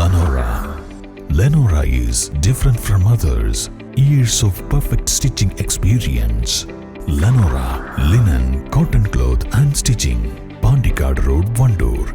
Lenora. Lenora is different from others. Years of perfect stitching experience. Lenora, linen, cotton cloth and stitching. Pandikad Road, Vandoor.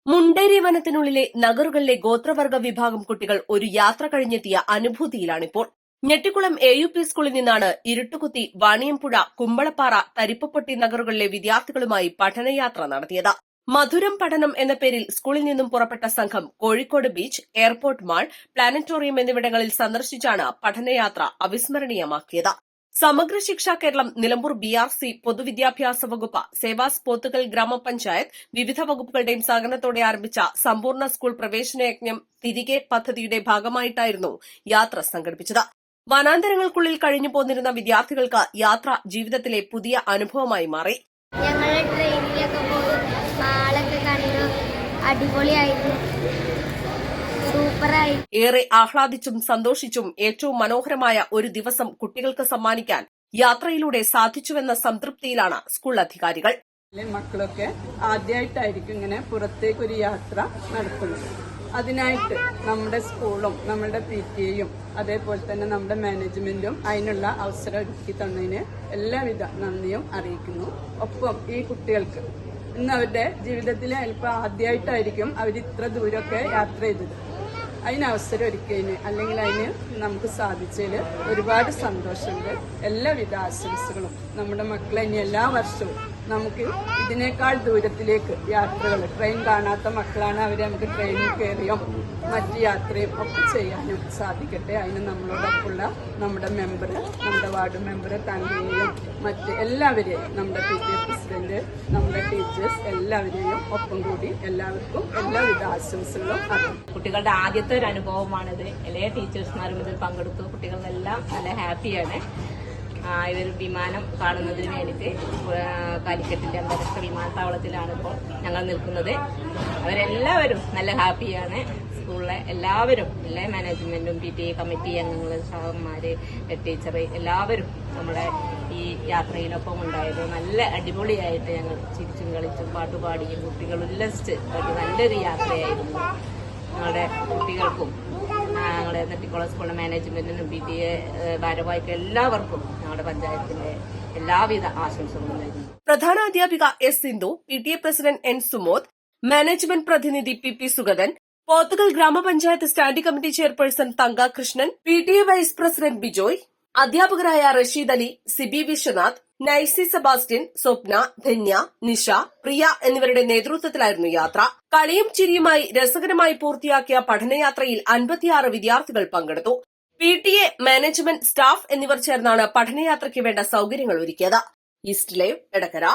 Munderi വനത്തിനുള്ളിലെ നഗറുകളിലെ ഗോത്രവർഗ വിഭാഗം കുട്ടികൾ ഒരു യാത്ര കഴിഞ്ഞെത്തിയ അനുഭൂതിയിലാണിപ്പോൾ. Njettikulam AUP സ്കൂളിൽ നിന്നാണ് ഇരുട്ടുകുത്തി, വാണിയംപുഴ, കുമ്പളപ്പാറ, തരിപ്പപ്പൊട്ടി നഗറുകളിലെ വിദ്യാർത്ഥികളുമായി പഠനയാത്ര നടത്തിയത്. മധുരം പഠനം എന്ന പേരിൽ സ്കൂളിൽ നിന്നും പുറപ്പെട്ട സംഘം Kozhikode beach, airport mall, planetarium എന്നിവിടങ്ങളിൽ സന്ദർശിച്ചാണ് പഠനയാത്ര അവിസ്മരണീയമാക്കിയത്. സമഗ്ര ശിക്ഷാ കേരളം, നിലമ്പൂർ BRC, പൊതുവിദ്യാഭ്യാസ വകുപ്പ്, സേവാസ് പോത്തുകൽ ഗ്രാമപഞ്ചായത്ത്, വിവിധ വകുപ്പുകളുടെയും സഹകരണത്തോടെ ആരംഭിച്ച സമ്പൂർണ്ണ സ്കൂൾ പ്രവേശനയജ്ഞം തിരികെ പദ്ധതിയുടെ ഭാഗമായിട്ടായിരുന്നു യാത്ര സംഘടിപ്പിച്ചത്. വനാന്തരങ്ങൾക്കുള്ളിൽ കഴിഞ്ഞു പോന്നിരുന്ന വിദ്യാർത്ഥികൾക്ക് യാത്ര ജീവിതത്തിലെ പുതിയ അനുഭവമായി മാറി. ഞങ്ങൾ ട്രെയിനിലൊക്കെ പോയി മാളൊക്കെ കണ്ടു, അടിപൊളിയായിരുന്നു, സൂപ്പറായി. ഏറെ ആഹ്ലാദിച്ചും സന്തോഷിച്ചും ഏറ്റവും മനോഹരമായ ഒരു ദിവസം കുട്ടികൾക്ക് സമ്മാനിക്കാൻ യാത്രയിലൂടെ സാധിച്ചുവെന്ന സംതൃപ്തിയിലാണ് സ്കൂൾ അധികാരികൾ. മക്കളൊക്കെ ആദ്യമായിട്ടായിരിക്കും ഇങ്ങനെ പുറത്തേക്കൊരു യാത്ര നടത്തുന്നത്. അതിനായിട്ട് നമ്മുടെ സ്കൂളും നമ്മുടെ PTA അതേപോലെ തന്നെ നമ്മുടെ മാനേജ്മെന്റും അതിനുള്ള അവസരം ഒരുക്കി തന്നതിന് എല്ലാവിധ നന്ദിയും അറിയിക്കുന്നു. ഒപ്പം ഈ കുട്ടികൾക്ക് ഇന്ന് അവരുടെ ജീവിതത്തിൽ ചിലപ്പോൾ ആദ്യമായിട്ടായിരിക്കും അവർ ഇത്ര ദൂരമൊക്കെ യാത്ര ചെയ്തത്. അതിന് അവസരം ഒരുക്കിയതിന് അല്ലെങ്കിൽ അതിന് നമുക്ക് സാധിച്ചതിൽ ഒരുപാട് സന്തോഷമുണ്ട്. എല്ലാവിധ ആശംസകളും. നമ്മുടെ മക്കളെ ഇനി എല്ലാ വർഷവും നമുക്ക് ഇതിനേക്കാൾ ദൂരത്തിലേക്ക് യാത്രകൾ, ട്രെയിൻ കാണാത്ത മക്കളാണ്, അവരെ നമുക്ക് ട്രെയിനിൽ കയറിയും മറ്റ് യാത്രയും ഒക്കെ ചെയ്യാനും സാധിക്കട്ടെ. അതിന് നമ്മളോടൊപ്പമുള്ള നമ്മുടെ മെമ്പർ, നമ്മുടെ വാർഡ് മെമ്പർ, തന്നെയും മറ്റ് എല്ലാവരെയും, നമ്മുടെ PTA പ്രസിഡന്റ്, നമ്മുടെ ടീച്ചേഴ്സ് എല്ലാവരെയും ഒപ്പം കൂടി എല്ലാവർക്കും എല്ലാവിധ ആശംസകളും അറിയിക്കും. കുട്ടികളുടെ ആദ്യത്തെ ഒരു അനുഭവമാണിത്. എല്ലാ ടീച്ചേഴ്സ്മാരും ഇതിൽ പങ്കെടുത്തു. കുട്ടികളെല്ലാം നല്ല ഹാപ്പിയാണ്. ഇവർ വിമാനം കാണുന്നതിന് വേണ്ടിയിട്ട് കാലിക്കറ്റിന്റെ അന്താരാഷ്ട്ര വിമാനത്താവളത്തിലാണ് ഇപ്പോൾ ഞങ്ങൾ നിൽക്കുന്നത്. അവരെല്ലാവരും നല്ല ഹാപ്പിയാണ്. സ്കൂളിലെ എല്ലാവരും, എല്ലാ മാനേജ്മെന്റും PTA കമ്മിറ്റി അംഗങ്ങൾ, സാറന്മാര്, ടീച്ചർ എല്ലാവരും നമ്മുടെ ഈ യാത്രയിലൊപ്പം ഉണ്ടായത്. നല്ല അടിപൊളിയായിട്ട് ഞങ്ങൾ ചിരിച്ചും കളിച്ചും പാട്ടുപാടിയും കുട്ടികൾ ഉല്ലസിച്ച് നല്ലൊരു യാത്രയായിരുന്നു. ഞങ്ങളുടെ കുട്ടികൾക്കും ഞങ്ങളുടെ നെട്ടിക്കുളം സ്കൂളിലെ മാനേജ്മെന്റിനും PTA ഭാരവാഹിക്കും എല്ലാവർക്കും ഞങ്ങളുടെ പഞ്ചായത്തിന്റെ എല്ലാവിധ ആശംസകളും നൽകുന്നു. പ്രധാന അധ്യാപിക S. Sindhu, PTA president N. Sumod, management പ്രതിനിധി PP. സുഗതൻ, പോത്തുകൽ ഗ്രാമപഞ്ചായത്ത് standing committee chairperson Thanka Krishnan, PTA vice president Bijoy, അധ്യാപകരായ റഷീദ് അലി, സിബി വിശ്വനാഥ്, നൈസി സെബാസ്റ്റ്യൻ, സ്വപ്ന, ധന്യ, നിഷ, പ്രിയ എന്നിവരുടെ നേതൃത്വത്തിലായിരുന്നു യാത്ര. കളിയും ചിരിയുമായി രസകരമായി പൂർത്തിയാക്കിയ പഠനയാത്രയിൽ 56 വിദ്യാർത്ഥികൾ പങ്കെടുത്തു. PTA, മാനേജ്മെന്റ്, സ്റ്റാഫ് എന്നിവർ ചേർന്നാണ് പഠനയാത്രയ്ക്ക് വേണ്ട സൌകര്യങ്ങൾ ഒരുക്കിയത്. East live, Edakkara.